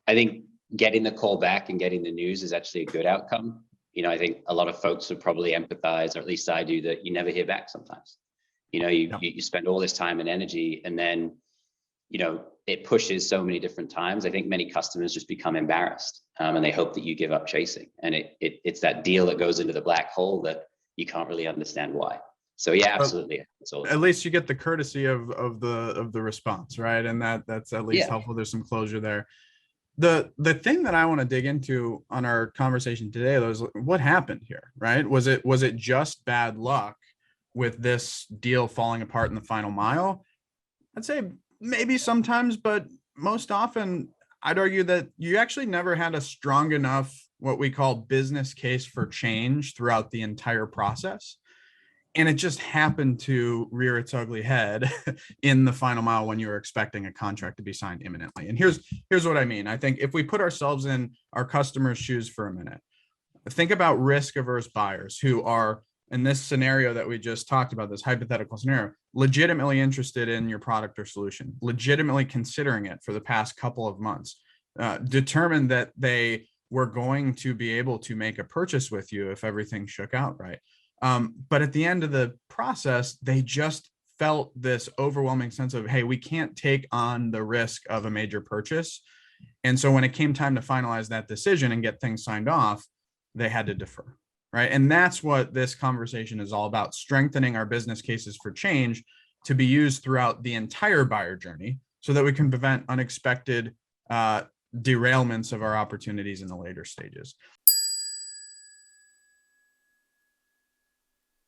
I think getting the call back and getting the news is actually a good outcome. I think a lot of folks would probably empathize, or at least I do, that you never hear back sometimes. You spend all this time and energy, and then, it pushes so many different times. I think many customers just become embarrassed, and they hope that you give up chasing. And it's that deal that goes into the black hole that you can't really understand why. So yeah, absolutely. At least you get the courtesy of the response, right? And that's at least helpful. There's some closure there. The thing that I want to dig into on our conversation today, though, is what happened here, right? Was it just bad luck with this deal falling apart in the final mile? I'd say maybe sometimes, but most often I'd argue that you actually never had a strong enough, what we call business case for change throughout the entire process. And it just happened to rear its ugly head in the final mile when you were expecting a contract to be signed imminently. And here's what I mean. I think if we put ourselves in our customers' shoes for a minute, think about risk-averse buyers who are, in this scenario that we just talked about, this hypothetical scenario, legitimately interested in your product or solution, legitimately considering it for the past couple of months, determined that they were going to be able to make a purchase with you if everything shook out right. But at the end of the process, they just felt this overwhelming sense of, hey, we can't take on the risk of a major purchase. And so when it came time to finalize that decision and get things signed off, they had to defer, right? And that's what this conversation is all about, strengthening our business cases for change to be used throughout the entire buyer journey so that we can prevent unexpected derailments of our opportunities in the later stages.